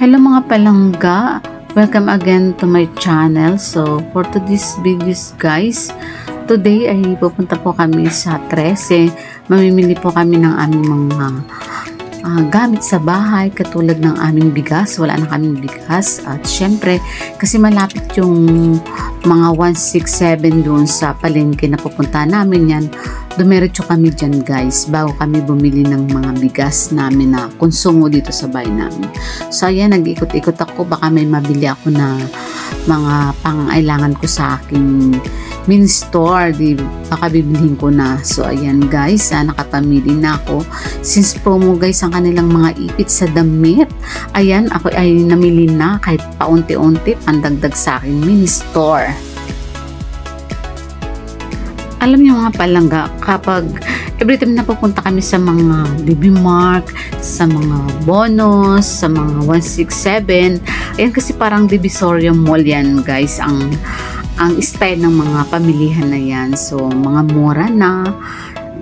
Hello mga palangga, welcome again to my channel. So for today's videos guys, today ay pupunta po kami sa 13. Mamimili po kami ng aming mga gamit sa bahay katulad ng aming bigas. Wala na kaming bigas at syempre kasi malapit yung mga 167 doon sa palengke na pupunta namin yan. Dumiretso kami dyan guys bago kami bumili ng mga bigas namin na konsumo dito sa bahay namin. So ayan, nag-ikot-ikot ako, baka may mabili ako na mga pangailangan ko sa aking mini store, baka bibilihin ko na. So ayan guys, nakapamili na ako. Since promo guys ang kanilang mga ipit sa damit, ayan ako ay namili na kahit paunti-unti pandagdag sa aking mini store. Alam niyo mga palangga, kapag every time na pupunta kami sa mga DB Mart, sa mga Bonus, sa mga 167, ayan kasi parang Divisoria Mall yan guys, ang style ng mga pamilihan na yan. So mga mura na,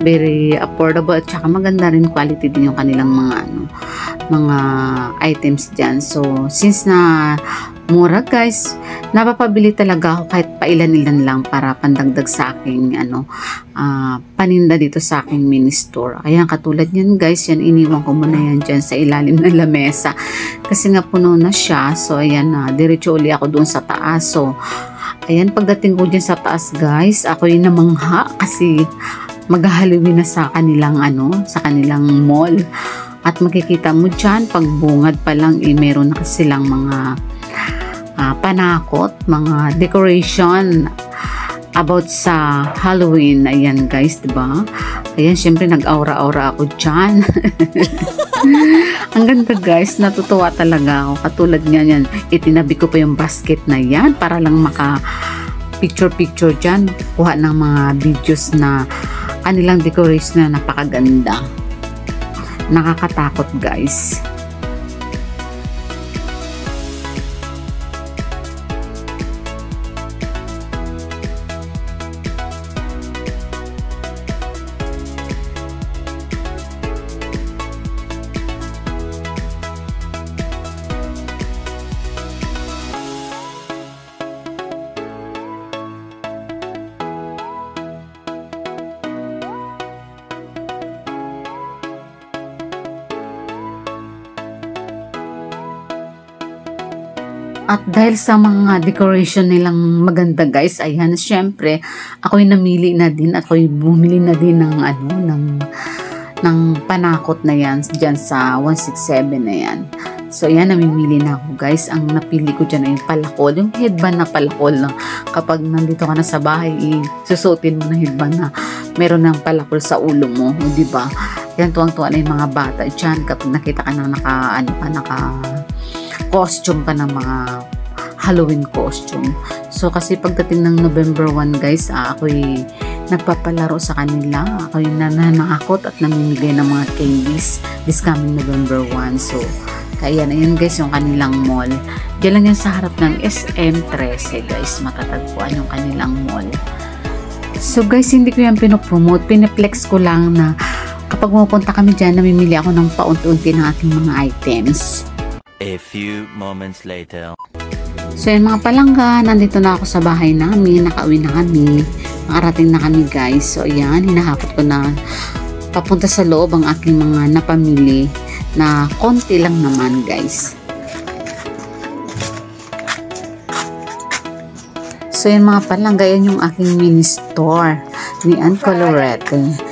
very affordable at saka maganda rin quality din yung kanilang mga items dyan. So since na mura guys, napapabili talaga ako kahit pailan-ilan lang para pandagdag sa aking paninda dito sa aking mini store. Ayan, katulad yan guys, yan iniwan ko muna yan dyan sa ilalim ng lamesa kasi nga puno na siya. So ayan, diretso uli ako doon sa taas. So ayan, pagdating ko dyan sa taas guys, ako yung namangha kasi maghahaliwi na sa kanilang sa kanilang mall. At makikita mo dyan, pag bungad pa lang, meron na silang mga panakot, mga decoration about sa Halloween. Ayan guys, diba? Ayan, syempre nag-aura-aura ako dyan. Ang ganda guys, natutuwa talaga ako. Katulad nga yan, itinabi ko pa yung basket na yan para lang maka picture-picture dyan. Kuha ng mga videos na kanilang decoration na napakaganda. Nakakatakot guys. At dahil sa mga decoration nilang maganda guys, ayan, syempre ako'y namili na din at ako'y bumili na din ng panakot na yan dyan sa 167 na yan. So ayan, namimili na ako guys. Ang napili ko dyan ay yung palakol, yung headband na palakol. Kapag nandito ka na sa bahay, susutin mo na headband na meron ng palakol sa ulo mo, di ba? Yan, tuwang-tuwa na yung mga bata dyan kapag nakita ka na naka costume pa ng mga Halloween costume. So kasi pagdating ng November 1 guys, ako'y nagpapalaro sa kanila. Ako'y nananakot at namimigay ng mga candies this coming November 1. So kaya ayan guys yung kanilang mall. Diyan lang yan sa harap ng SM13 guys, matatagpuan yung kanilang mall. So guys, hindi ko yan pinopromote, piniplex ko lang na kapag pupunta kami dyan, namimili ako ng paunti-unti ng ating mga items. A few moments later. So yun mga palangga, nandito na ako sa bahay namin, nakauwi na kami, nakarating na kami guys. So ayan, hinahakot ko na papunta sa loob ang aking mga napamili na konti lang naman guys. So yun mga palangga, yan yung aking mini store ni Ann Colorete.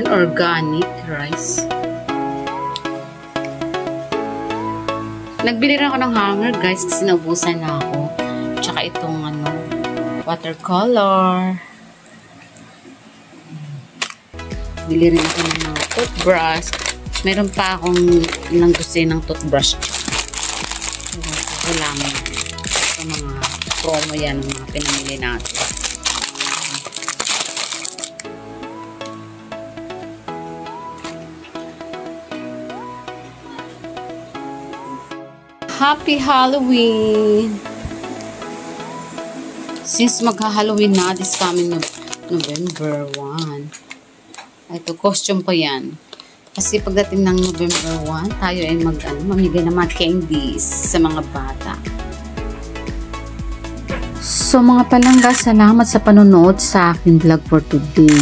Organic rice. Nagbili rin ako ng hanger guys kasi naubusan na ako. Tsaka itong watercolor. Bili rin ako ng mga toothbrush. Meron pa akong ilang dosen ng toothbrush. Wala mo. Ito mga promo yan, mga pinamili natin. Happy Halloween! Since magha-Halloween na this coming November 1. Ito, costume pa yan. Kasi pagdating ng November 1, tayo ay mamigay ng mga candies sa mga bata. So mga palangga, salamat sa panonood sa aking vlog for today.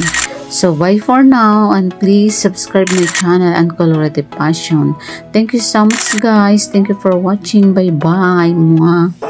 So bye for now, and please subscribe my channel and Colorete Passion. Thank you so much guys. Thank you for watching. Bye bye. Mwah.